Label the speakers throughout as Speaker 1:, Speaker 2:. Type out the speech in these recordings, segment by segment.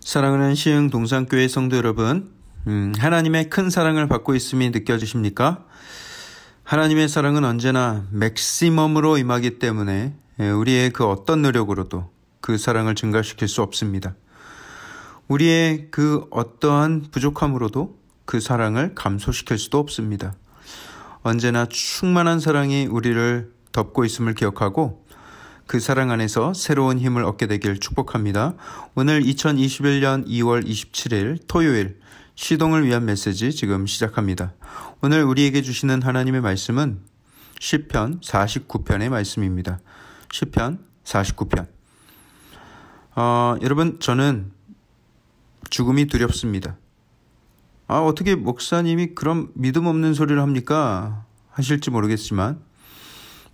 Speaker 1: 사랑하는 시흥 동산교회 성도 여러분, 하나님의 큰 사랑을 받고 있음이 느껴지십니까? 하나님의 사랑은 언제나 맥시멈으로 임하기 때문에 우리의 그 어떤 노력으로도 그 사랑을 증가시킬 수 없습니다. 우리의 그 어떠한 부족함으로도 그 사랑을 감소시킬 수도 없습니다. 언제나 충만한 사랑이 우리를 덮고 있음을 기억하고 그 사랑 안에서 새로운 힘을 얻게 되길 축복합니다. 오늘 2021년 2월 27일 토요일 시동을 위한 메시지 지금 시작합니다. 오늘 우리에게 주시는 하나님의 말씀은 시편 49편의 말씀입니다. 시편 49편. 여러분, 저는 죽음이 두렵습니다. 어떻게 목사님이 그런 믿음 없는 소리를 합니까? 하실지 모르겠지만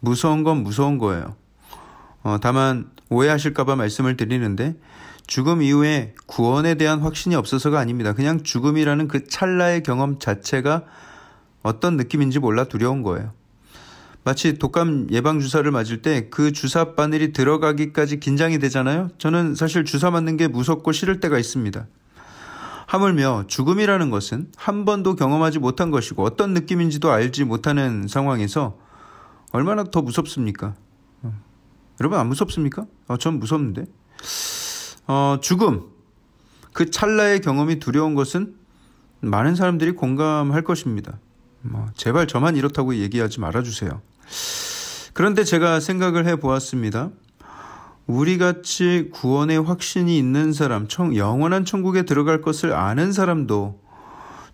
Speaker 1: 무서운 건 무서운 거예요. 다만 오해하실까봐 말씀을 드리는데 죽음 이후에 구원에 대한 확신이 없어서가 아닙니다. 그냥 죽음이라는 그 찰나의 경험 자체가 어떤 느낌인지 몰라 두려운 거예요. 마치 독감 예방주사를 맞을 때 그 주사 바늘이 들어가기까지 긴장이 되잖아요. 저는 사실 주사 맞는 게 무섭고 싫을 때가 있습니다. 하물며 죽음이라는 것은 한 번도 경험하지 못한 것이고 어떤 느낌인지도 알지 못하는 상황에서 얼마나 더 무섭습니까? 여러분 안 무섭습니까? 전 무섭는데. 죽음, 그 찰나의 경험이 두려운 것은 많은 사람들이 공감할 것입니다. 제발 저만 이렇다고 얘기하지 말아주세요. 그런데 제가 생각을 해보았습니다. 우리같이 구원의 확신이 있는 사람, 영원한 천국에 들어갈 것을 아는 사람도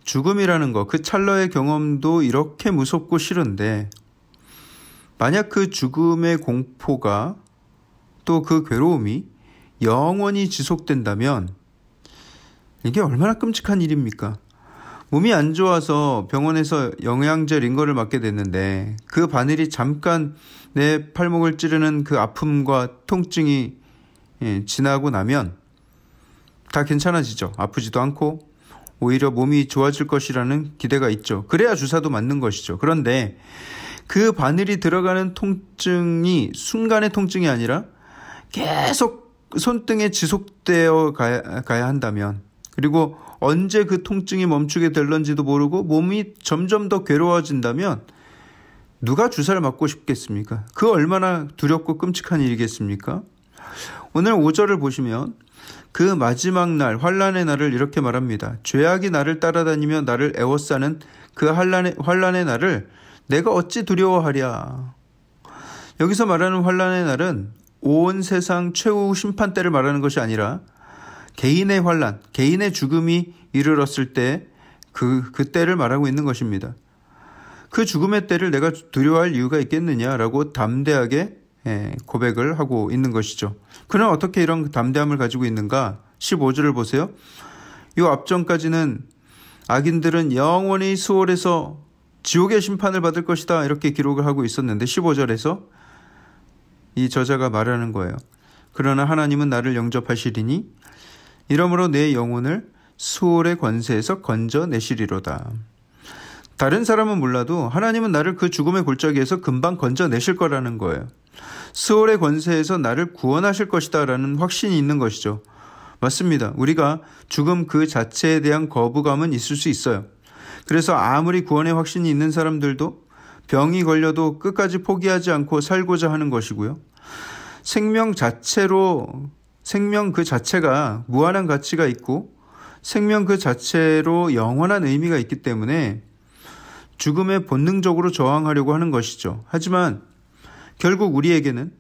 Speaker 1: 죽음이라는 것, 그 찰나의 경험도 이렇게 무섭고 싫은데 만약 그 죽음의 공포가 또 그 괴로움이 영원히 지속된다면 이게 얼마나 끔찍한 일입니까? 몸이 안 좋아서 병원에서 영양제 링거를 맞게 됐는데 그 바늘이 잠깐 내 팔목을 찌르는 그 아픔과 통증이 지나고 나면 다 괜찮아지죠. 아프지도 않고 오히려 몸이 좋아질 것이라는 기대가 있죠. 그래야 주사도 맞는 것이죠. 그런데 그 바늘이 들어가는 통증이 순간의 통증이 아니라 계속 손등에 지속되어 가야 한다면, 그리고 언제 그 통증이 멈추게 될런지도 모르고 몸이 점점 더 괴로워진다면 누가 주사를 맞고 싶겠습니까? 그 얼마나 두렵고 끔찍한 일이겠습니까? 오늘 5절을 보시면 그 마지막 날, 환난의 날을 이렇게 말합니다. 죄악이 나를 따라다니며 나를 애워싸는 그 환난의 날을 내가 어찌 두려워하랴. 여기서 말하는 환난의 날은 온 세상 최후 심판 때를 말하는 것이 아니라 개인의 환난, 개인의 죽음이 이르렀을 때 그 때를 말하고 있는 것입니다. 그 죽음의 때를 내가 두려워할 이유가 있겠느냐라고 담대하게 고백을 하고 있는 것이죠. 그는 어떻게 이런 담대함을 가지고 있는가? 15절을 보세요. 이 앞전까지는 악인들은 영원히 수월에서 지옥의 심판을 받을 것이다 이렇게 기록을 하고 있었는데 15절에서 이 저자가 말하는 거예요. 그러나 하나님은 나를 영접하시리니 이러므로 내 영혼을 수월의 권세에서 건져내시리로다. 다른 사람은 몰라도 하나님은 나를 그 죽음의 골짜기에서 금방 건져내실 거라는 거예요. 수월의 권세에서 나를 구원하실 것이다 라는 확신이 있는 것이죠. 맞습니다. 우리가 죽음 그 자체에 대한 거부감은 있을 수 있어요. 그래서 아무리 구원의 확신이 있는 사람들도 병이 걸려도 끝까지 포기하지 않고 살고자 하는 것이고요. 생명 그 자체가 무한한 가치가 있고 생명 그 자체로 영원한 의미가 있기 때문에 죽음에 본능적으로 저항하려고 하는 것이죠. 하지만 결국 우리에게는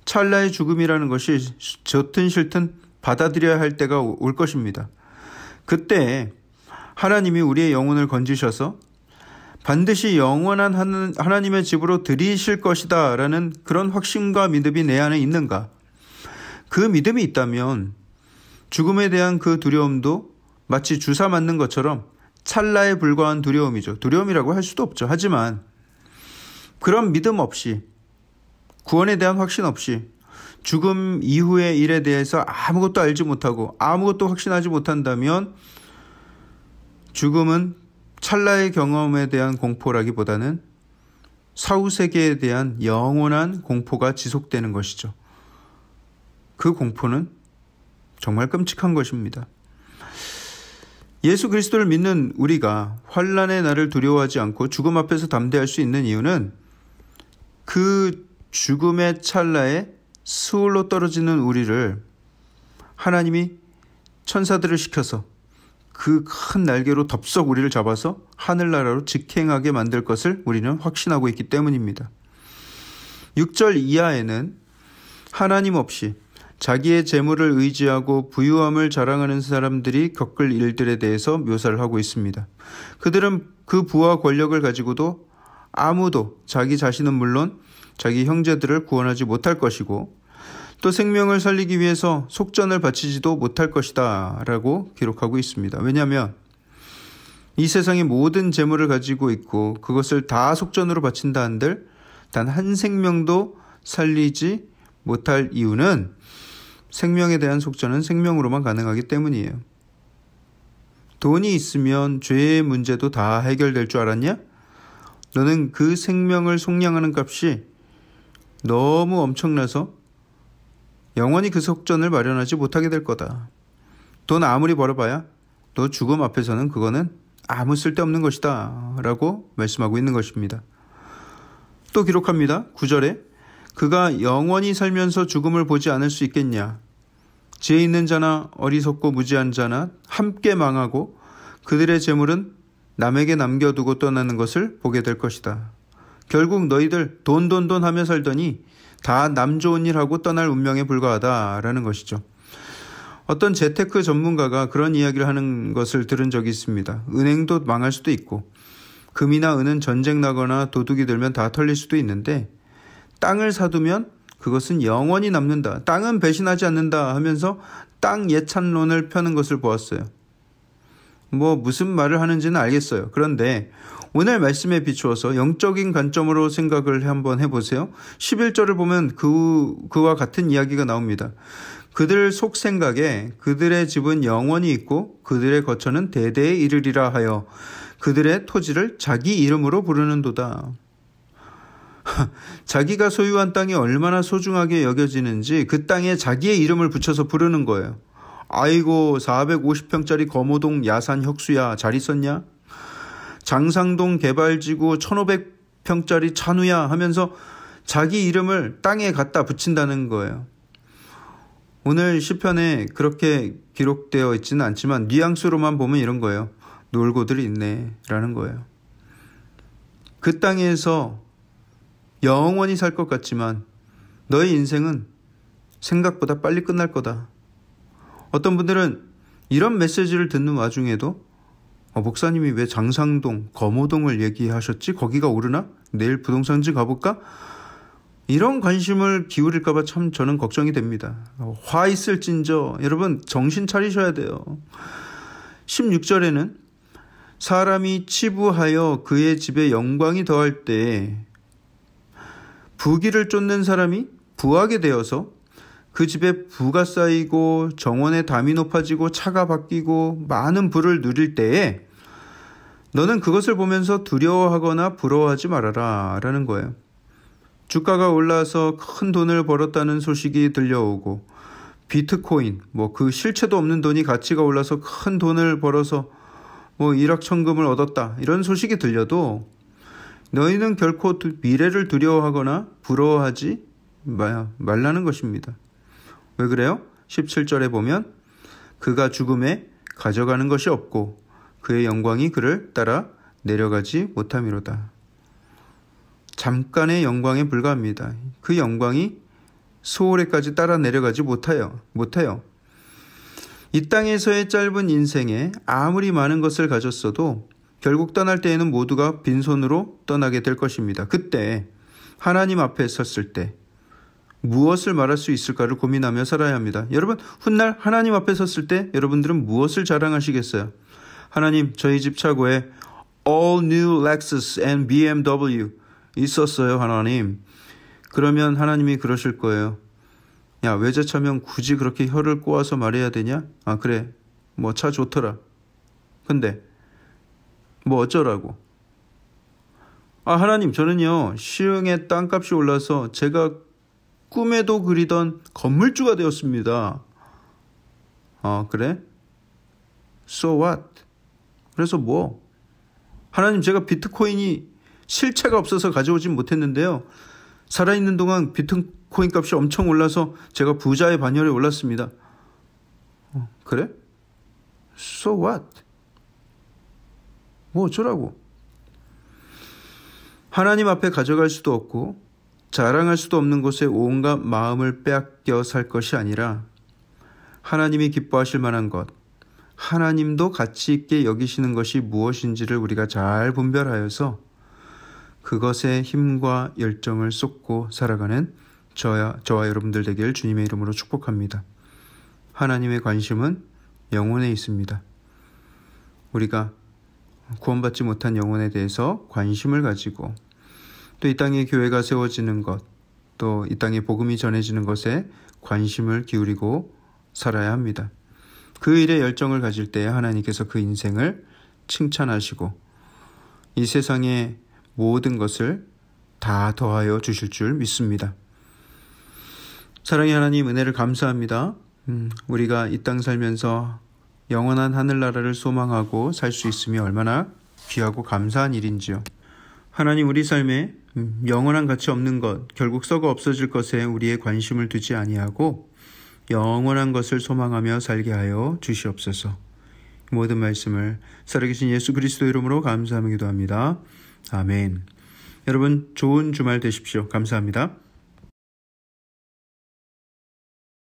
Speaker 1: 찰나의 죽음이라는 것이 좋든 싫든 받아들여야 할 때가 올 것입니다. 그때 하나님이 우리의 영혼을 건지셔서 반드시 영원한 하나님의 집으로 들이실 것이다 라는 그런 확신과 믿음이 내 안에 있는가? 그 믿음이 있다면 죽음에 대한 그 두려움도 마치 주사 맞는 것처럼 찰나에 불과한 두려움이죠. 두려움이라고 할 수도 없죠. 하지만 그런 믿음 없이, 구원에 대한 확신 없이 죽음 이후의 일에 대해서 아무것도 알지 못하고 아무것도 확신하지 못한다면 죽음은 찰나의 경험에 대한 공포라기보다는 사후세계에 대한 영원한 공포가 지속되는 것이죠. 그 공포는 정말 끔찍한 것입니다. 예수 그리스도를 믿는 우리가 환난의 날을 두려워하지 않고 죽음 앞에서 담대할 수 있는 이유는 그 죽음의 찰나에 스올로 떨어지는 우리를 하나님이 천사들을 시켜서 그 큰 날개로 덥석 우리를 잡아서 하늘나라로 직행하게 만들 것을 우리는 확신하고 있기 때문입니다. 6절 이하에는 하나님 없이 자기의 재물을 의지하고 부유함을 자랑하는 사람들이 겪을 일들에 대해서 묘사를 하고 있습니다. 그들은 그 부와 권력을 가지고도 아무도 자기 자신은 물론 자기 형제들을 구원하지 못할 것이고 또 생명을 살리기 위해서 속전을 바치지도 못할 것이다 라고 기록하고 있습니다. 왜냐하면 이 세상의 모든 재물을 가지고 있고 그것을 다 속전으로 바친다 한들 단 한 생명도 살리지 못할 이유는 생명에 대한 속전은 생명으로만 가능하기 때문이에요. 돈이 있으면 죄의 문제도 다 해결될 줄 알았냐? 너는 그 생명을 속량하는 값이 너무 엄청나서 영원히 그 속전을 마련하지 못하게 될 거다. 돈 아무리 벌어봐야 너 죽음 앞에서는 그거는 아무 쓸데없는 것이다 라고 말씀하고 있는 것입니다. 또 기록합니다. 9절에 그가 영원히 살면서 죽음을 보지 않을 수 있겠냐. 지혜 있는 자나 어리석고 무지한 자나 함께 망하고 그들의 재물은 남에게 남겨두고 떠나는 것을 보게 될 것이다. 결국 너희들 돈 하며 살더니 다 남 좋은 일 하고 떠날 운명에 불과하다라는 것이죠. 어떤 재테크 전문가가 그런 이야기를 하는 것을 들은 적이 있습니다. 은행도 망할 수도 있고 금이나 은은 전쟁 나거나 도둑이 들면 다 털릴 수도 있는데 땅을 사두면 그것은 영원히 남는다. 땅은 배신하지 않는다 하면서 땅 예찬론을 펴는 것을 보았어요. 무슨 말을 하는지는 알겠어요. 그런데 오늘 말씀에 비추어서 영적인 관점으로 생각을 한번 해보세요. 11절을 보면 그와 같은 이야기가 나옵니다. 그들 속 생각에 그들의 집은 영원히 있고 그들의 거처는 대대에 이르리라 하여 그들의 토지를 자기 이름으로 부르는도다. 자기가 소유한 땅이 얼마나 소중하게 여겨지는지 그 땅에 자기의 이름을 붙여서 부르는 거예요. 아이고 450평짜리 거모동 야산 혁수야 잘 있었냐? 장상동 개발지구 1500평짜리 찬우야 하면서 자기 이름을 땅에 갖다 붙인다는 거예요. 오늘 시편에 그렇게 기록되어 있지는 않지만 뉘앙스로만 보면 이런 거예요. 놀고들 있네 라는 거예요. 그 땅에서 영원히 살 것 같지만 너의 인생은 생각보다 빨리 끝날 거다. 어떤 분들은 이런 메시지를 듣는 와중에도 목사님이 왜 장상동, 거모동을 얘기하셨지? 거기가 오르나? 내일 부동산지 가볼까? 이런 관심을 기울일까 봐 참 저는 걱정이 됩니다. 화 있을진저 여러분 정신 차리셔야 돼요. 16절에는 사람이 치부하여 그의 집에 영광이 더할 때 부귀를 쫓는 사람이 부하게 되어서 그 집에 부가 쌓이고 정원의 담이 높아지고 차가 바뀌고 많은 부를 누릴 때에 너는 그것을 보면서 두려워하거나 부러워하지 말아라 라는 거예요. 주가가 올라서 큰 돈을 벌었다는 소식이 들려오고 비트코인 그 실체도 없는 돈이 가치가 올라서 큰 돈을 벌어서 일확천금을 얻었다 이런 소식이 들려도 너희는 결코 미래를 두려워하거나 부러워하지 말라는 것입니다. 왜 그래요? 17절에 보면 그가 죽음에 가져가는 것이 없고 그의 영광이 그를 따라 내려가지 못함이로다. 잠깐의 영광에 불과합니다. 그 영광이 소홀에까지 따라 내려가지 못해요. 이 땅에서의 짧은 인생에 아무리 많은 것을 가졌어도 결국 떠날 때에는 모두가 빈손으로 떠나게 될 것입니다. 그때 하나님 앞에 섰을 때 무엇을 말할 수 있을까를 고민하며 살아야 합니다. 여러분 훗날 하나님 앞에 섰을 때 여러분들은 무엇을 자랑하시겠어요? 하나님 저희 집 차고에 All New Lexus and BMW 있었어요 하나님. 그러면 하나님이 그러실 거예요. 야 외제차면 굳이 그렇게 혀를 꼬아서 말해야 되냐? 아 그래 차 좋더라. 근데 어쩌라고? 하나님 저는요 시흥의 땅값이 올라서 제가 꿈에도 그리던 건물주가 되었습니다. 그래? So what? 그래서 뭐? 하나님, 제가 비트코인이 실체가 없어서 가져오진 못했는데요. 살아있는 동안 비트코인 값이 엄청 올라서 제가 부자의 반열에 올랐습니다. 그래? So what? 뭐 어쩌라고? 하나님 앞에 가져갈 수도 없고 자랑할 수도 없는 곳에 온갖 마음을 빼앗겨 살 것이 아니라 하나님이 기뻐하실 만한 것, 하나님도 가치 있게 여기시는 것이 무엇인지를 우리가 잘 분별하여서 그것에 힘과 열정을 쏟고 살아가는 저와 여러분들 되길 주님의 이름으로 축복합니다. 하나님의 관심은 영혼에 있습니다. 우리가 구원받지 못한 영혼에 대해서 관심을 가지고 또 이 땅에 교회가 세워지는 것, 또 이 땅에 복음이 전해지는 것에 관심을 기울이고 살아야 합니다. 그 일에 열정을 가질 때 하나님께서 그 인생을 칭찬하시고 이 세상의 모든 것을 다 더하여 주실 줄 믿습니다. 사랑의 하나님, 은혜를 감사합니다. 우리가 이 땅 살면서 영원한 하늘나라를 소망하고 살 수 있으며 얼마나 귀하고 감사한 일인지요. 하나님, 우리 삶에 영원한 가치 없는 것, 결국 썩어 없어질 것에 우리의 관심을 두지 아니하고 영원한 것을 소망하며 살게 하여 주시옵소서. 모든 말씀을 살아계신 예수 그리스도 이름으로 감사하며 기도합니다. 아멘. 여러분, 좋은 주말 되십시오. 감사합니다.